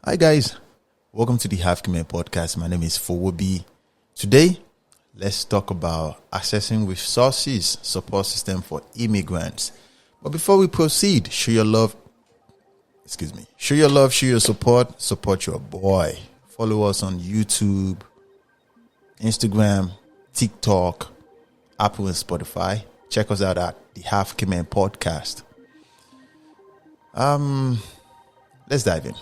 Hi guys, welcome to the Half Khmer podcast. My name is Fowobi. Today, let's talk about accessing resources support system for immigrants. But before we proceed, show your love, show your support your boy. Follow us on YouTube, Instagram, TikTok, Apple and Spotify. Check us out at the Half Khmer podcast. Let's dive in.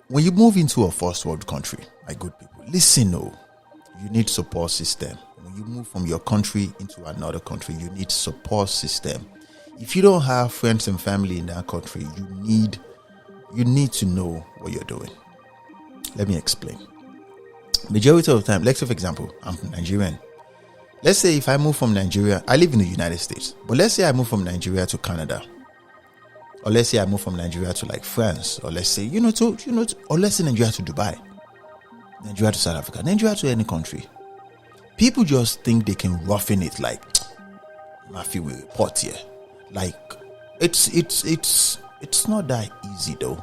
When you move into a first world country, my good people, listen, you need support system. When you move from your country into another country, you need support system. If you don't have friends and family in that country, you need to know what you're doing. Let me explain. Majority of the time, let's say for example, I'm Nigerian. Let's say if I move from Nigeria, I live in the United States, but let's say I move from Nigeria to Canada. Or let's say I move from Nigeria to like France, or let's say, or let's say Nigeria to Dubai, Nigeria to South Africa, Nigeria to any country. People just think they can roughen it like, Matthew will report here. Like, it's not that easy though,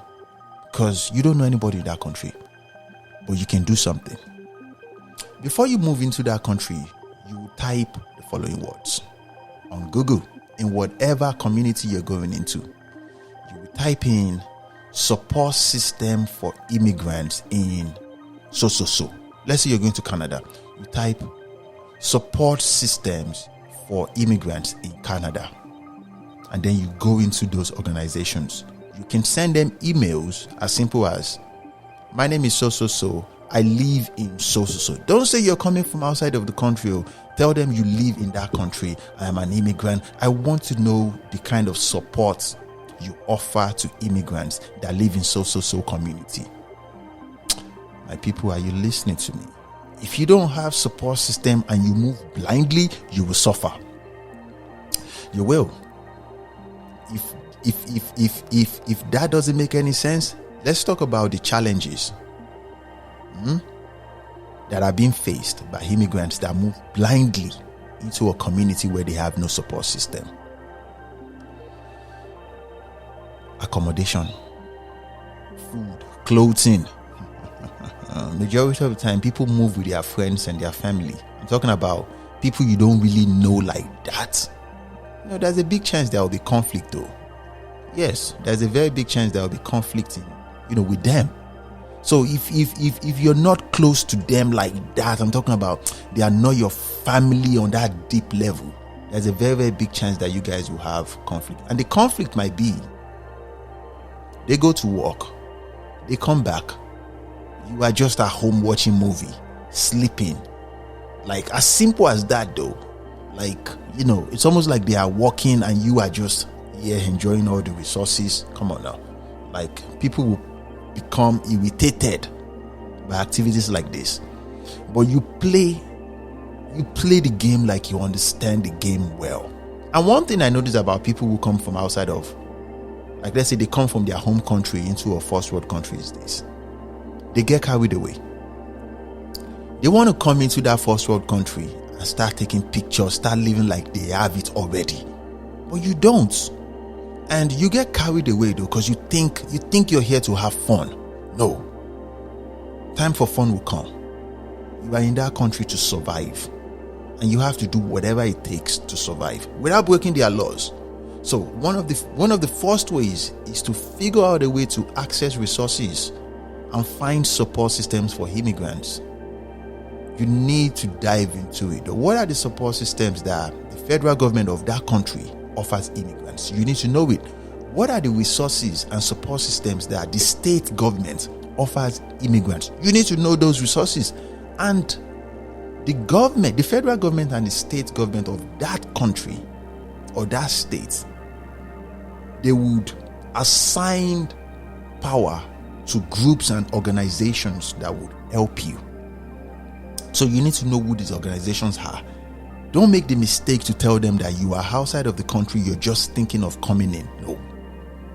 because you don't know anybody in that country, but you can do something. Before you move into that country, you type the following words on Google in whatever community you're going into. You will type in support system for immigrants in so. Let's say you're going to Canada. You type support systems for immigrants in Canada. And then you go into those organizations. You can send them emails as simple as, my name is so. I live in so. Don't say you're coming from outside of the country. Tell them you live in that country. I am an immigrant. I want to know the kind of support you offer to immigrants that live in so community. My people, are you listening to me? If you don't have support system and you move blindly, you will suffer. You will. If that doesn't make any sense, let's talk about the challenges that are being faced by immigrants that move blindly into a community where they have no support system. Accommodation, food, clothing. Majority of the time, people move with their friends and their family. I'm talking about people you don't really know like that. There's a big chance there will be conflict though. Yes, there's a very big chance there will be conflict with them. So if you're not close to them like that, I'm talking about they are not your family on that deep level, there's a very, very big chance that you guys will have conflict. And the conflict might be, they go to work, they come back, you are just at home watching movie, sleeping. Like, as simple as that though. Like, it's almost like they are working and you are just here enjoying all the resources. Come on now. Like, people will become irritated by activities like this. But you play the game like you understand the game well. And one thing I notice about people who come from outside of, like, let's say they come from their home country into a first world country is this. They get carried away. They want to come into that first world country and start taking pictures, start living like they have it already. But you don't. And you get carried away though, because you think you're here to have fun. No. Time for fun will come. You are in that country to survive. And you have to do whatever it takes to survive without breaking their laws. So one of the first ways is to figure out a way to access resources and find support systems for immigrants. You need to dive into it. What are the support systems that the federal government of that country offers immigrants? You need to know it. What are the resources and support systems that the state government offers immigrants? You need to know those resources. And the government, the federal government and the state government of that country or that state, they would assign power to groups and organizations that would help you. So you need to know who these organizations are. Don't make the mistake to tell them that you are outside of the country, you're just thinking of coming in. No.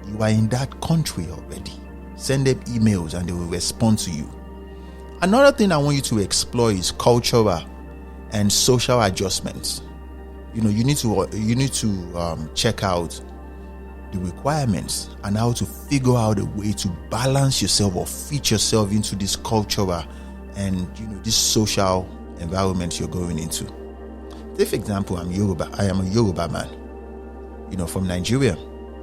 You are in that country already. Send them emails and they will respond to you. Another thing I want you to explore is cultural and social adjustments. You need to check out the requirements and how to figure out a way to balance yourself or fit yourself into this cultural and this social environment you're going into. Take for example, I am a Yoruba man, from Nigeria.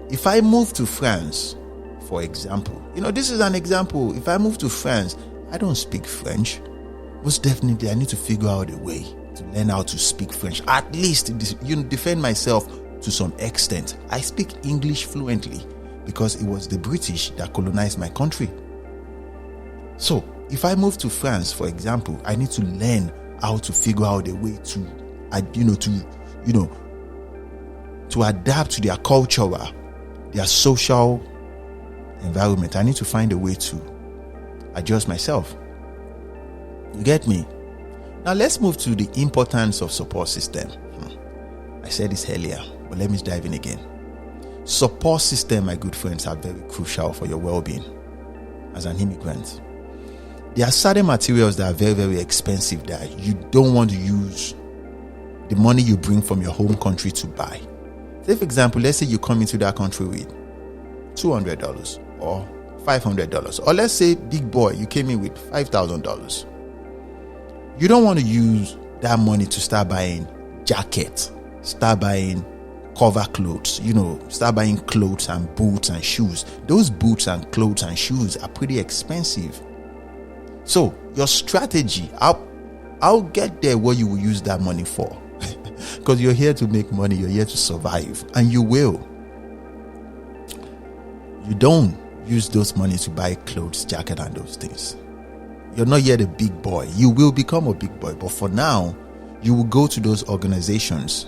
If I move to France, for example, this is an example. If I move to France, I don't speak French. Most definitely I need to figure out a way to learn how to speak French, at least defend myself to some extent. I speak English fluently because it was the British that colonized my country. So if I move to France, for example, I need to learn how to figure out a way to adapt to their cultural, their social environment. I need to find a way to adjust myself. You get me? Now let's move to the importance of support system. I said this earlier, but let me dive in again. Support system, my good friends, are very crucial for your well-being as an immigrant. There are certain materials that are very, very expensive that you don't want to use the money you bring from your home country to buy. Say, for example, let's say you come into that country with $200 or $500, or let's say, big boy, you came in with $5,000. You don't want to use that money to start buying jackets, start buying cover clothes, start buying clothes and boots and shoes. Those boots and clothes and shoes are pretty expensive. So your strategy, I'll get there what you will use that money for. Because you're here to make money, you're here to survive, and you will. You don't use those money to buy clothes, jacket, and those things. You're not yet a big boy. You will become a big boy, but for now, you will go to those organizations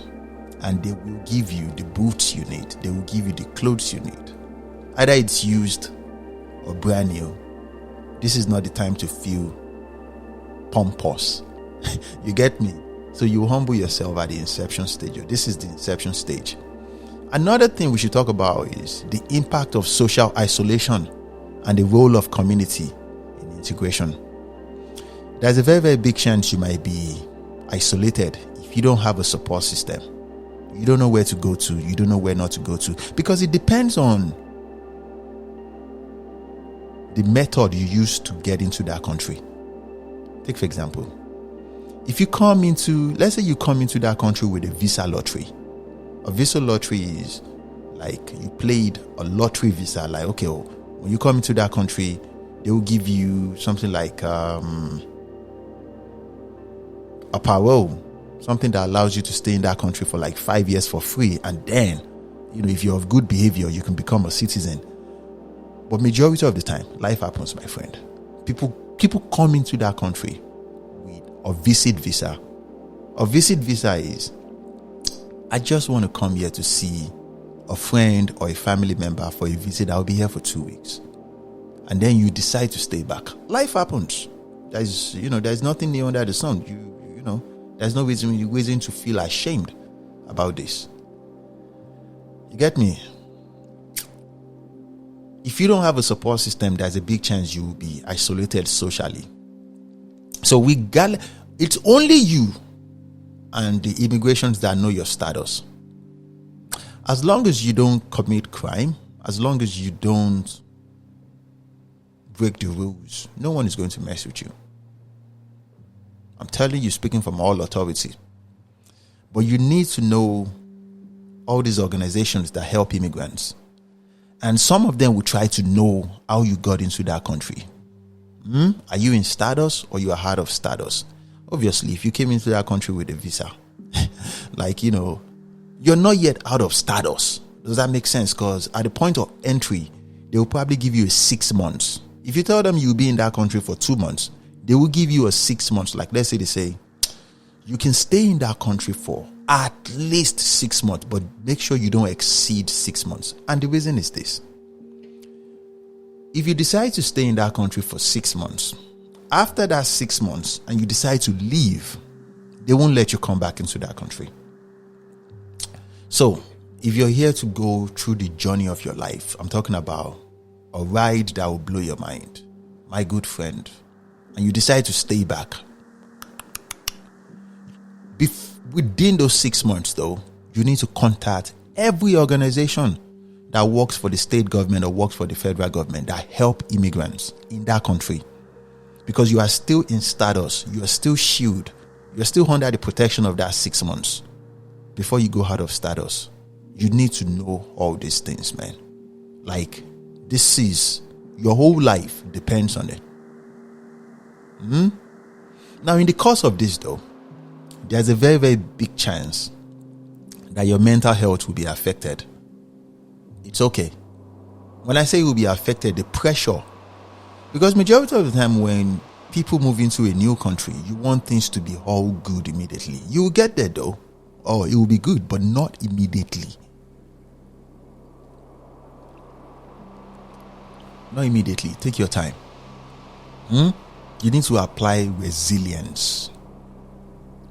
and they will give you the boots you need. They will give you the clothes you need. Either it's used or brand new. This is not the time to feel pompous. You get me? So you humble yourself at the inception stage. This is the inception stage. Another thing we should talk about is the impact of social isolation and the role of community in integration. There's a very, very big chance you might be isolated if you don't have a support system. You don't know where to go to. You don't know where not to go to. Because it depends on the method you use to get into that country. Take for example, if you let's say you come into that country with a visa lottery. A visa lottery is like you played a lottery visa. Like, okay, when you come into that country, they will give you something like a parole, something that allows you to stay in that country for like 5 years for free. And then, if you're of good behavior, you can become a citizen. But majority of the time, life happens, my friend. People come into that country with a visit visa. A visit visa is, I just want to come here to see a friend or a family member for a visit. I'll be here for 2 weeks. And then you decide to stay back. Life happens. There's nothing new under the sun. There's no reason to feel ashamed about this. You get me? If you don't have a support system, there's a big chance you will be isolated socially. So it's only you and the immigrants that know your status. As long as you don't commit crime, as long as you don't break the rules, no one is going to mess with you. I'm telling you, speaking from all authority. But you need to know all these organizations that help immigrants. And some of them will try to know how you got into that country. Are you in status or you are out of status? Obviously, if you came into that country with a visa, you're not yet out of status. Does that make sense? Because at the point of entry, they will probably give you a 6 months. If you tell them you'll be in that country for 2 months, they will give you a 6 months. Like, let's say they say, you can stay in that country for at least 6 months, but make sure you don't exceed 6 months. And the reason is this. If you decide to stay in that country for 6 months, after that 6 months, and you decide to leave, they won't let you come back into that country. So, if you're here to go through the journey of your life, I'm talking about a ride that will blow your mind, my good friend, and you decide to stay back, within those 6 months, though, you need to contact every organization that works for the state government or works for the federal government that help immigrants in that country. Because you are still in status, you are still shielded, you're still under the protection of that 6 months before you go out of status. You need to know all these things, man. Like, this is your whole life depends on it. Now, in the course of this, though, there's a very, very big chance that your mental health will be affected. It's okay. When I say it will be affected, the pressure, because majority of the time when people move into a new country, you want things to be all good immediately. You will get there though, or it will be good, but not immediately. Not immediately. Take your time. You need to apply resilience,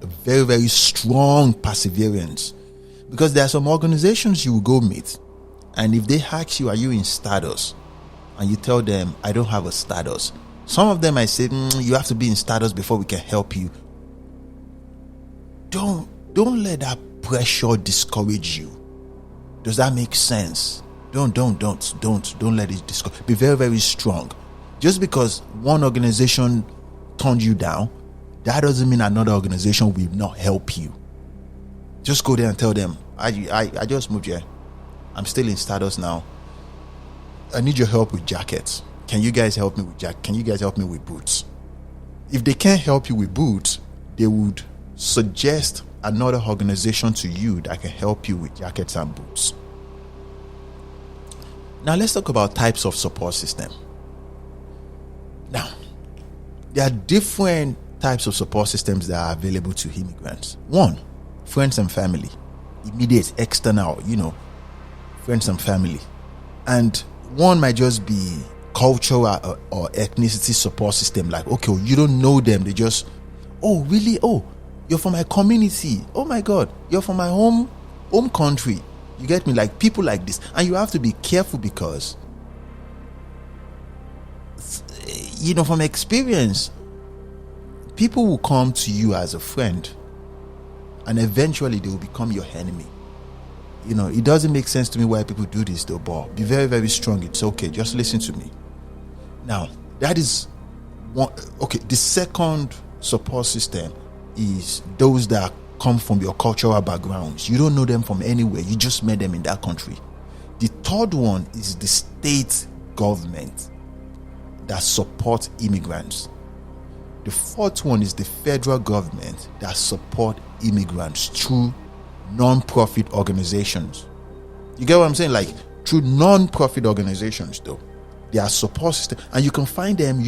a very, very strong perseverance, because there are some organizations you will go meet, and if they ask you, are you in status? And you tell them, I don't have a status. Some of them I say, you have to be in status before we can help you. Don't let that pressure discourage you. Does that make sense? Don't let it discourage. Be very, very strong. Just because one organization turned you down, that doesn't mean another organization will not help you. Just go there and tell them, I just moved here. I'm still in status now. I need your help with jackets. Can you guys help me with Can you guys help me with boots? If they can't help you with boots, they would suggest another organization to you that can help you with jackets and boots. Now let's talk about types of support system. Now, there are different types of support systems that are available to immigrants. One, friends and family. Immediate, external, friends and family. And one might just be cultural or ethnicity support system. Like, okay, you don't know them. They just, oh, really? Oh, you're from my community. Oh my God, you're from my home country. You get me? Like, people like this. And you have to be careful because, from experience, people will come to you as a friend and eventually they will become your enemy. It doesn't make sense to me why people do this though, but be very, very strong. It's okay. Just listen to me. Now, that is one. Okay, the second support system is those that come from your cultural backgrounds. You don't know them from anywhere. You just met them in that country. The third one is the state government that support immigrants. The fourth one is the federal government that support immigrants through non-profit organizations. You get what I'm saying? Like, through non-profit organizations though. They are support system, and you can find them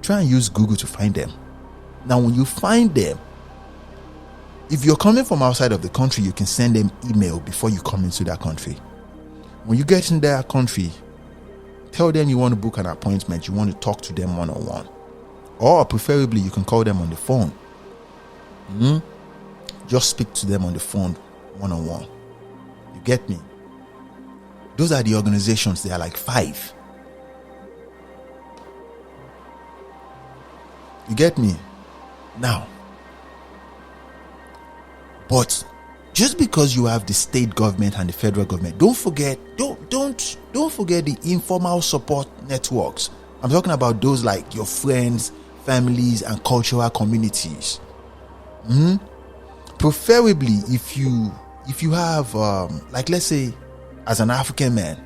try and use Google to find them. Now, when you find them, if you're coming from outside of the country, you can send them email before you come into that country. When you get in that country, tell them you want to book an appointment, you want to talk to them one-on-one. Or preferably, you can call them on the phone. Just speak to them on the phone one-on-one. You get me? Those are the organizations. They are like 5. You get me? Now, but just because you have the state government and the federal government, don't forget the informal support networks. I'm talking about those like your friends, families, and cultural communities. Preferably, if you have like, let's say, as an African man,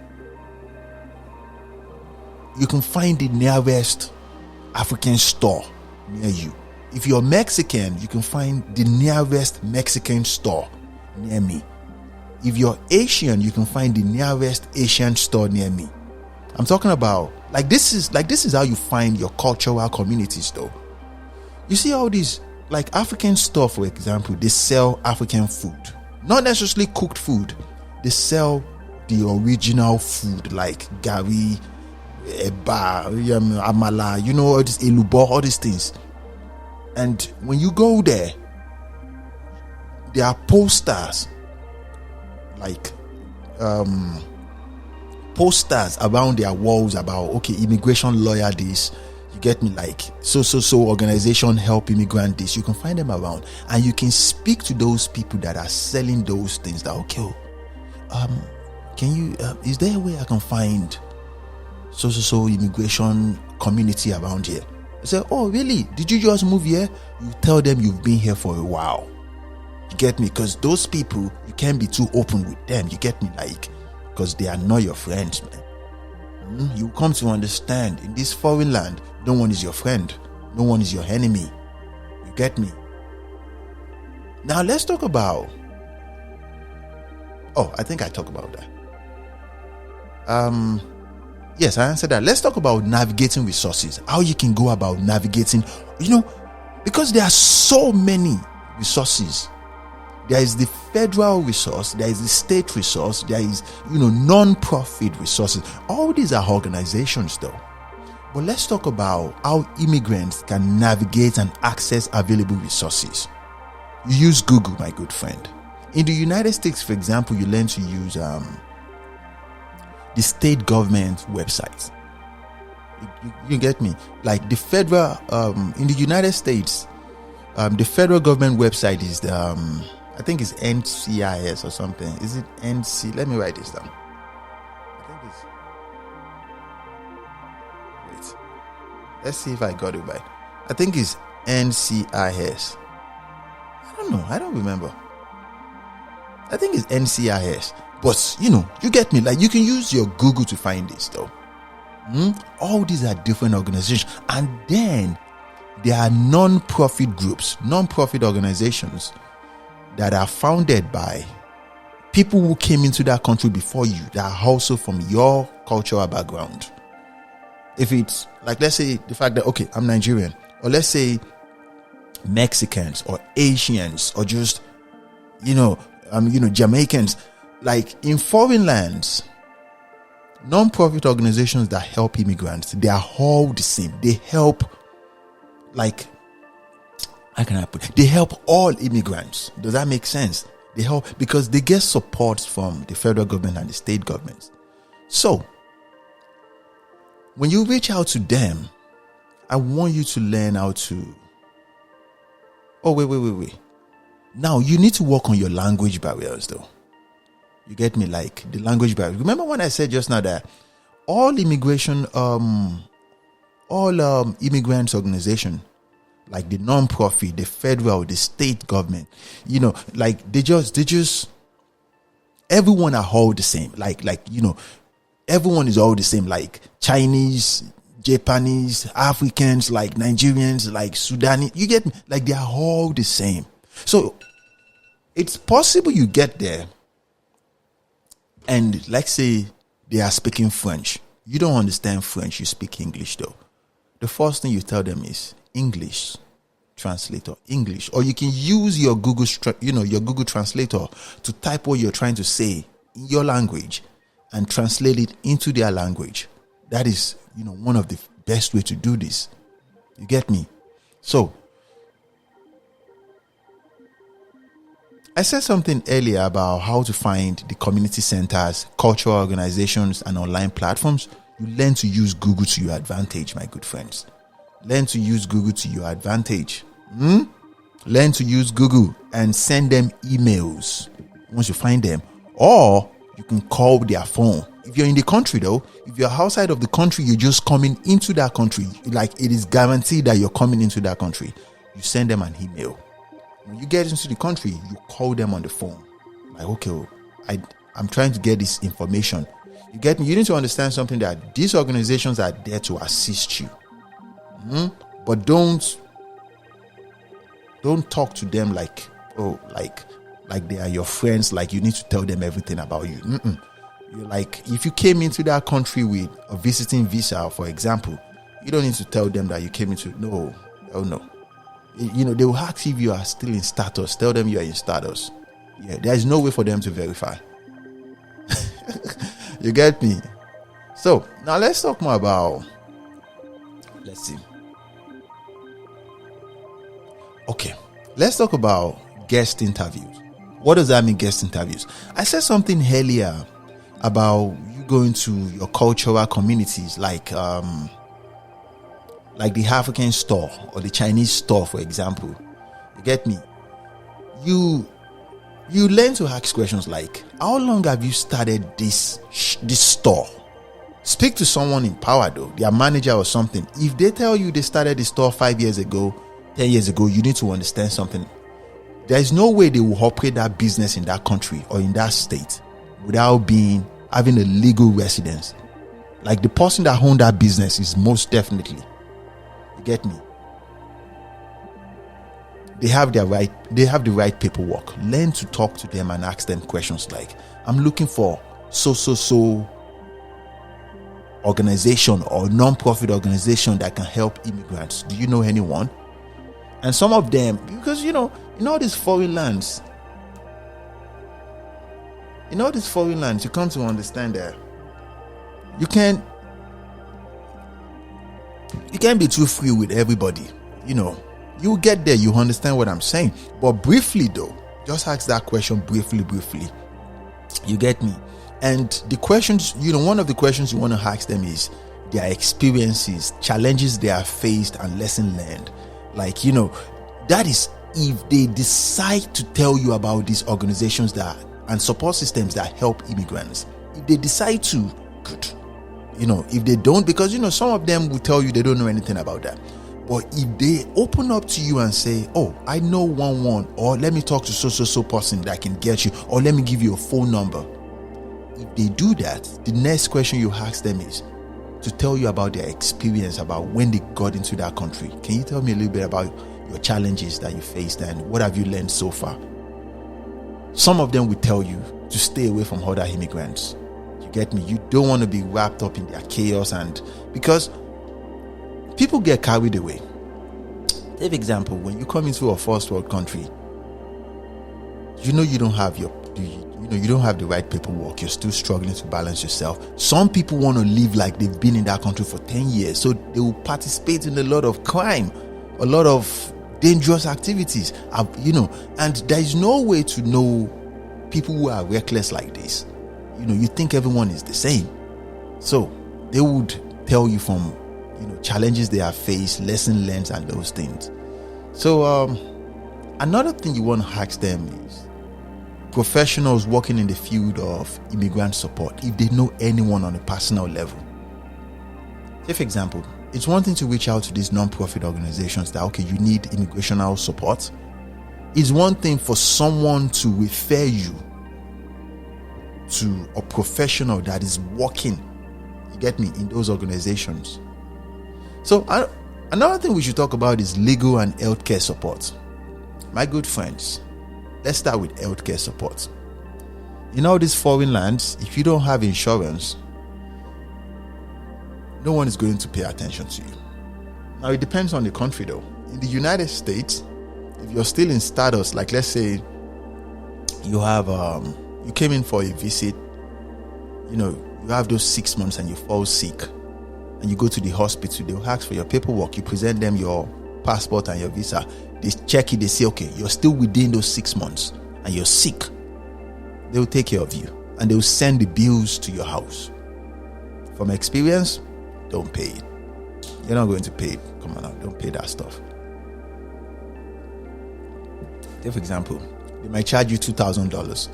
you can find the nearest African store near you. If you're Mexican, you can find the nearest Mexican store near me. If you're Asian, you can find the nearest Asian store near me. I'm talking about this is how you find your cultural communities though. You see all these, like African store, for example, they sell African food. Not necessarily cooked food. They sell the original food like gari, eba, amala, all this elubo, all these things. And when you go there are posters, like posters around their walls about, okay, immigration lawyer this, you get me, like so organization help immigrant this. You can find them around and you can speak to those people that are selling those things. That, okay, can you, is there a way I can find so immigration community around here? I say, oh really? Did you just move here? You tell them you've been here for a while. You get me? Because those people, you can't be too open with them. You get me? Like, because they are not your friends, man. You come to understand, in this foreign land, no one is your friend. No one is your enemy. You get me? Now let's talk about, I think I talked about that. Yes, I answered that. Let's talk about navigating resources. How you can go about navigating, because there are so many resources. There is the federal resource, there is the state resource, there is, non-profit resources. All these are organizations though. But let's talk about how immigrants can navigate and access available resources. You use Google, my good friend. In the United States, for example, you learn to use the state government websites. You get me? Like the federal, in the United States, the federal government website is the, I think it's NCIS or something. Is it NC? Let me write this down. I think it's, wait. Let's see if I got it right. I think it's NCIS. I don't know. I don't remember. I think it's NCIS. But, you get me. Like, you can use your Google to find this, though. All these are different organizations. And then there are non-profit groups, non-profit organizations that are founded by people who came into that country before you, that are also from your cultural background. If it's, like, let's say the fact that, okay, I'm Nigerian, or let's say Mexicans or Asians or just, Jamaicans. Like in foreign lands, non-profit organizations that help immigrants, they are all the same. They help, like, how can I put it? They help all immigrants. Does that make sense? They help because they get support from the federal government and the state governments. So, when you reach out to them, I want you to learn how to... Oh, wait. Now, you need to work on your language barriers, though. You get me? Like the language barrier. Remember when I said just now that all immigration, immigrants organization, like the non-profit, the federal, the state government, like they just, everyone are all the same. Like, everyone is all the same. Like Chinese, Japanese, Africans, like Nigerians, like Sudanese. You get me? Like they are all the same. So it's possible you get there. And let's say they are speaking French. You don't understand French, you speak English though. The first thing you tell them is English translator, English. Or you can use your Google, your Google Translator to type what you're trying to say in your language and translate it into their language. That is, one of the best way to do this. You get me? So, I said something earlier about how to find the community centers, cultural organizations, and online platforms. You learn to use Google to your advantage, my good friends. Learn to use Google to your advantage. Learn to use Google and send them emails once you find them. Or you can call their phone. If you're in the country though, if you're outside of the country, you're just coming into that country. Like it is guaranteed that you're coming into that country. You send them an email. When you get into the country, you call them on the phone. Like, okay, I'm trying to get this information. You get me? You need to understand something, that these organizations are there to assist you. But don't talk to them like they are your friends, like you need to tell them everything about you. You're like, if you came into that country with a visiting visa, for example, you don't need to tell them that you came into, no. They will ask if you are still in status. Tell them you are in status. Yeah, there is no way for them to verify. You get me? So, now let's talk more about, let's see. Okay, let's talk about guest interviews. What does that mean, guest interviews? I said something earlier about you going to your cultural communities, like the African store or the Chinese store, for example. You get me? You learn to ask questions like, how long have you started this store? Speak to someone in power though, their manager or something. If they tell you they started the store 5 years ago, 10 years ago, you need to understand something. There is no way they will operate that business in that country or in that state without having a legal residence. Like the person that owned that business is most definitely. You get me? They have the right paperwork. Learn to talk to them and ask them questions like, I'm looking for so organization or non-profit organization that can help immigrants. Do you know anyone? And some of them, because in all these foreign lands, you come to understand that you can't be too free with everybody. You get there, you understand what I'm saying. But briefly though, just ask that question briefly. You get me? And the questions, one of the questions you want to ask them is their experiences, challenges they have faced, and lesson learned. Like, that is if they decide to tell you about these organizations and support systems that help immigrants. If they decide to, good. If they don't, because some of them will tell you they don't know anything about that. But if they open up to you and say, oh, I know one, or let me talk to so person that can get you, or let me give you a phone number. If they do that, the next question you ask them is to tell you about their experience, about when they got into that country. Can you tell me a little bit about your challenges that you faced and what have you learned so far? Some of them will tell you to stay away from other immigrants. You get me? You don't want to be wrapped up in their chaos, and because people get carried away. Take example, when you come into a first world country, you don't have you don't have the right paperwork. You're still struggling to balance yourself. Some people want to live like they've been in that country for 10 years, so they will participate in a lot of crime, a lot of dangerous activities, and there is no way to know people who are reckless like this. You think everyone is the same, so they would tell you from challenges they have faced, lesson learned, and those things. So another thing you want to ask them is professionals working in the field of immigrant support, if they know anyone on a personal level. Say for example, it's one thing to reach out to these non-profit organizations that, okay, you need immigrational support. It's one thing for someone to refer you to a professional that is working, you get me, in those organizations. So another thing we should talk about is legal and healthcare support. My good friends, let's start with healthcare support. In all these foreign lands, if you don't have insurance, no one is going to pay attention to you. Now, it depends on the country though. In the United States, if you're still in status, like let's say you have you came in for a visit, you have those 6 months and you fall sick and you go to the hospital, they'll ask for your paperwork, you present them your passport and your visa, they check it, they say, okay, you're still within those 6 months and you're sick. They will take care of you and they will send the bills to your house. From experience, don't pay it. You're not going to pay it. Come on now, don't pay that stuff. Take for example, they might charge you $2,000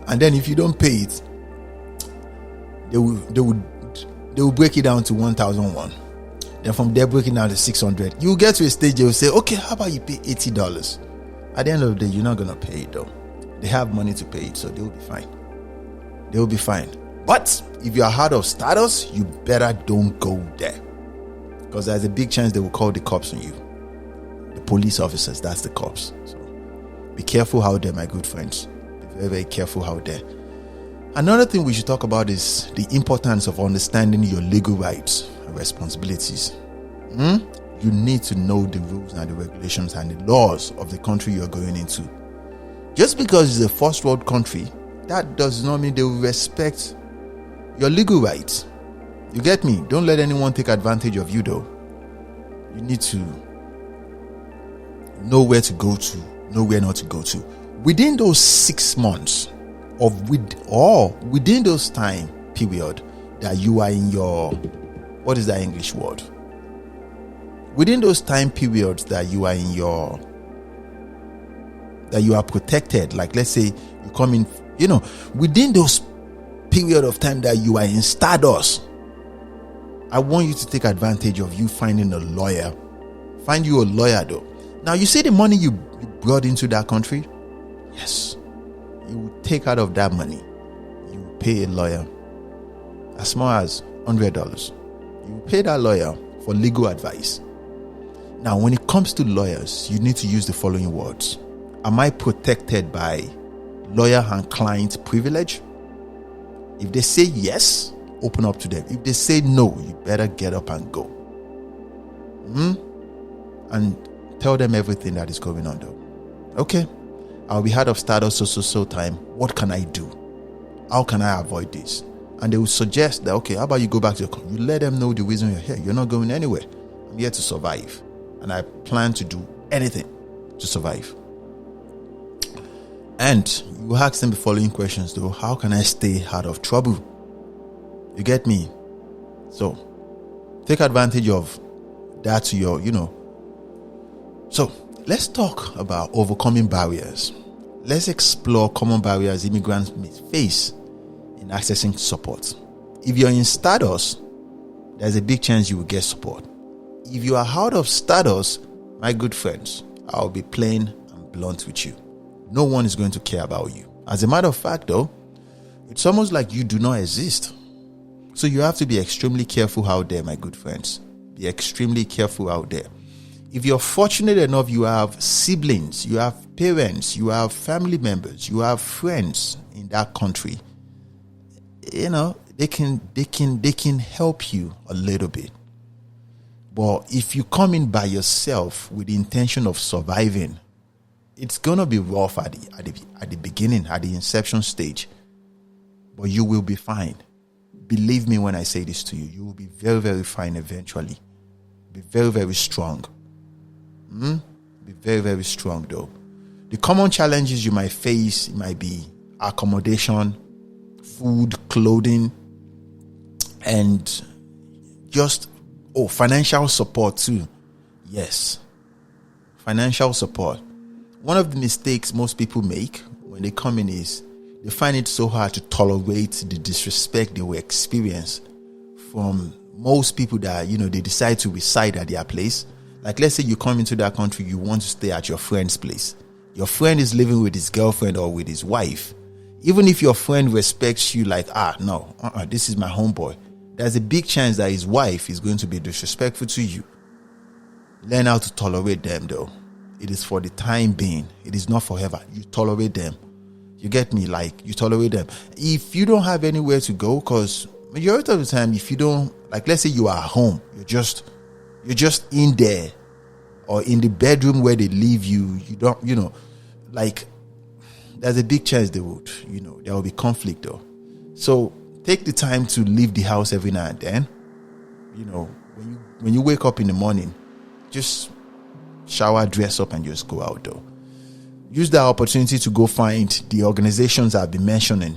and then if you don't pay it, they will break it down to 1,001. Then from there, breaking down to 600. You get to a stage, they will say, okay, how about you pay $80? At the end of the day, you're not going to pay it though. They have money to pay it, so they will be fine. They will be fine. But if you're out of status, you better don't go there, because there's a big chance they will call the cops on you. The police officers, that's the cops. So be careful out there, my good friends. Be very, very careful out there. Another thing we should talk about is the importance of understanding your legal rights and responsibilities. You need to know the rules and the regulations and the laws of the country you're going into. Just because it's a first world country, that does not mean they will respect your legal rights. You get me? Don't let anyone take advantage of you though. You need to know where to go to, know where not to go to. Within those 6 months within those time period that you are in your, what is that English word? Within those time periods that you are in your that you are protected. Like, let's say you come in, within those period of time that you are in Stardust, I want you to take advantage of you finding a lawyer. Find you a lawyer though. Now, you see the money you brought into that country? Yes. You will take out of that money. You will pay a lawyer as small as $100. You will pay that lawyer for legal advice. Now, when it comes to lawyers, you need to use the following words. Am I protected by lawyer and client privilege? If they say yes, open up to them. If they say no, you better get up and go. And tell them everything that is going on though. Okay, I'll be out of Stardust so time. What can I do? How can I avoid this? And they will suggest that, okay, how about you go back to your country? You let them know the reason you're here. You're not going anywhere. I'm here to survive. And I plan to do anything to survive. And you ask them the following questions though. How can I stay out of trouble? You get me? So, take advantage of that to your, So, let's talk about overcoming barriers. Let's explore common barriers immigrants may face in accessing support. If you're in Stardust, there's a big chance you will get support. If you are out of Stardust, my good friends, I'll be plain and blunt with you. No one is going to care about you. As a matter of fact, though, it's almost like you do not exist. So you have to be extremely careful out there, my good friends. Be extremely careful out there. If you're fortunate enough, you have siblings, you have parents, you have family members, you have friends in that country, they can help you a little bit. But if you come in by yourself with the intention of surviving, it's gonna be rough at the beginning, at the inception stage. But you will be fine. Believe me when I say this to you. You will be very, very fine eventually. Be very, very strong. Be very, very strong though. The common challenges you might face might be accommodation, food, clothing, and just financial support too. Yes, financial support. One of the mistakes most people make when they come in is they find it so hard to tolerate the disrespect they will experience from most people that they decide to reside at their place. Like, let's say you come into that country, you want to stay at your friend's place. Your friend is living with his girlfriend or with his wife. Even if your friend respects you, like, this is my homeboy, there's a big chance that his wife is going to be disrespectful to you. Learn how to tolerate them though. It is for the time being. It is not forever. You tolerate them. You get me? Like, you tolerate them. If you don't have anywhere to go, because majority of the time, if you don't, like, let's say you are at home, you're just in there, or in the bedroom where they leave you, you don't, like, there's a big chance there will be conflict though. So take the time to leave the house every now and then. When you wake up in the morning, just shower, dress up, and just go out though. Use that opportunity to go find the organizations I've been mentioning,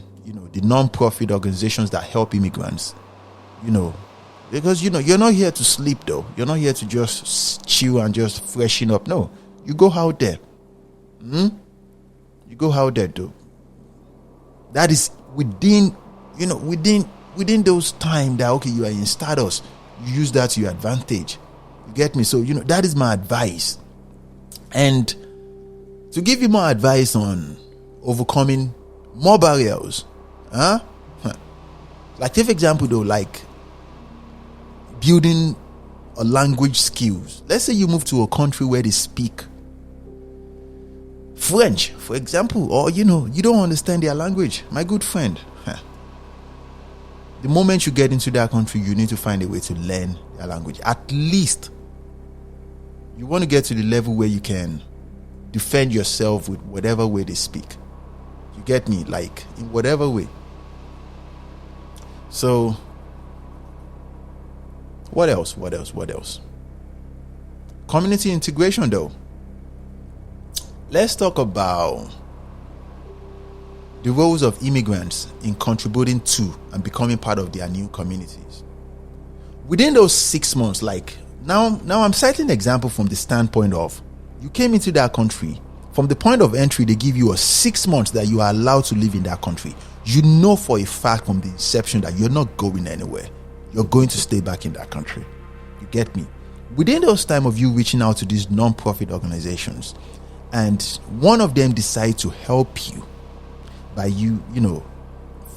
the non-profit organizations that help immigrants, because you're not here to sleep though. You're not here to just chill and just freshen up. No, you go out there. You go out there though. That is within those time that, okay, you are in Stardust. You use that to your advantage. You get me? So, that is my advice. And to give you more advice on overcoming more barriers, like, take example though, like building a language skills. Let's say you move to a country where they speak French, for example, or you don't understand their language, my good friend. The moment you get into that country, you need to find a way to learn their language. At least you want to get to the level where you can defend yourself with whatever way they speak. You get me? Like, in whatever way. So, what else? Community integration though. Let's talk about the roles of immigrants in contributing to and becoming part of their new communities. Within those 6 months, like now I'm citing an example from the standpoint of you came into that country, From the point of entry, they give you a 6 months that you are allowed to live in that country. You know for a fact from the inception that you're not going anywhere. You're going to stay back in that country. You get me? Within those time of you reaching out to these non-profit organizations, and one of them decide to help you by you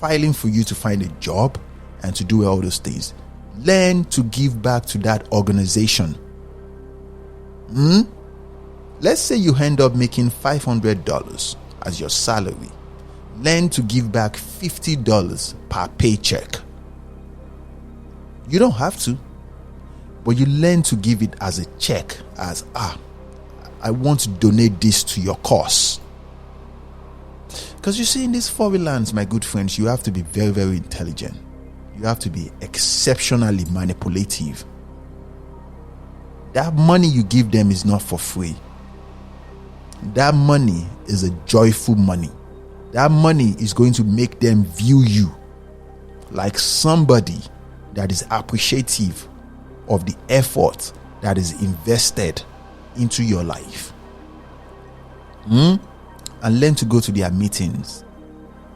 filing for you to find a job and to do all those things, learn to give back to that organization. Let's say you end up making $500 as your salary. Learn to give back $50 per paycheck. You don't have to, but you learn to give it as a check, as I want to donate this to your cause. Because you see, in these foreign lands, my good friends, you have to be very, very intelligent. You have to be exceptionally manipulative. That money you give them is not for free. That money is a joyful money. That money is going to make them view you like somebody that is appreciative of the effort that is invested into your life. And learn to go to their meetings.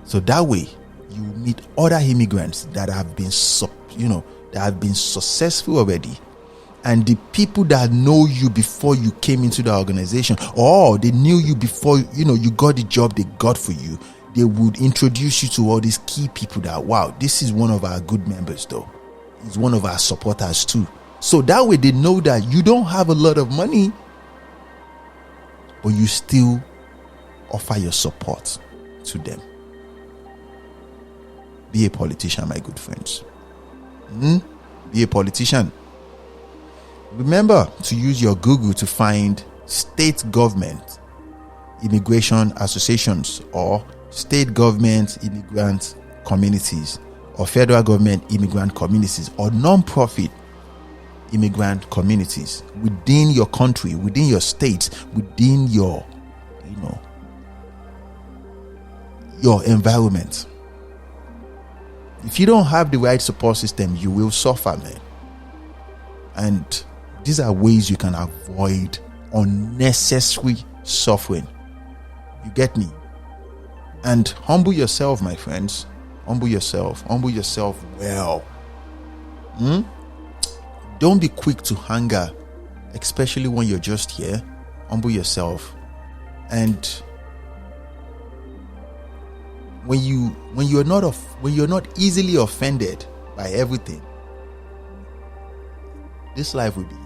So that way you meet other immigrants that have been successful already. And the people that know you before you came into the organization, or they knew you before you got the job they got for you, they would introduce you to all these key people that, wow, this is one of our good members though. He's one of our supporters too. So that way they know that you don't have a lot of money, but you still offer your support to them. Be a politician, my good friends. Be a politician. Remember to use your Google to find state government immigration associations, or state government immigrant communities, or federal government immigrant communities, or non-profit immigrant communities within your country, within your state, within your environment. If you don't have the right support system, you will suffer, man. And these are ways you can avoid unnecessary suffering. You get me? And humble yourself, my friends. Humble yourself. Humble yourself well. Don't be quick to anger, especially when you're just here. Humble yourself. And when you're not easily offended by everything, this life will be,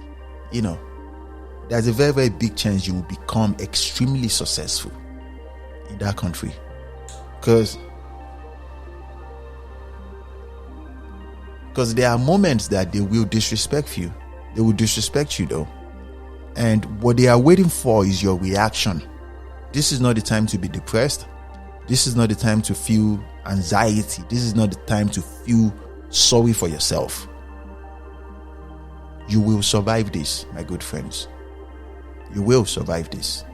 there's a very, very big chance you will become extremely successful in that country. Because there are moments that they will disrespect you. They will disrespect you though. And what they are waiting for is your reaction. This is not the time to be depressed. This is not the time to feel anxiety. This is not the time to feel sorry for yourself. You will survive this, my good friends. You will survive this.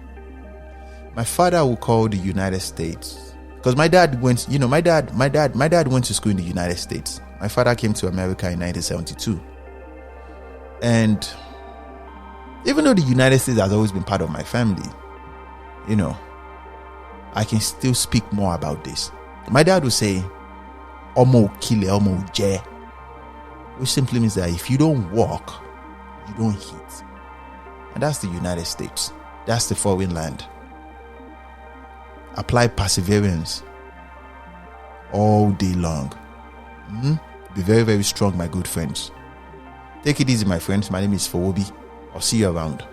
My father will call the United States, because my dad went to school in the United States. My father came to America in 1972. And even though the United States has always been part of my family, I can still speak more about this. My dad would say, "Omo kile, omo je," which simply means that if you don't walk, you don't hit. And that's the United States. That's the foreign land. Apply perseverance all day long. Be very, very strong, my good friends. Take it easy, my friends. My name is Fowobi. I'll see you around.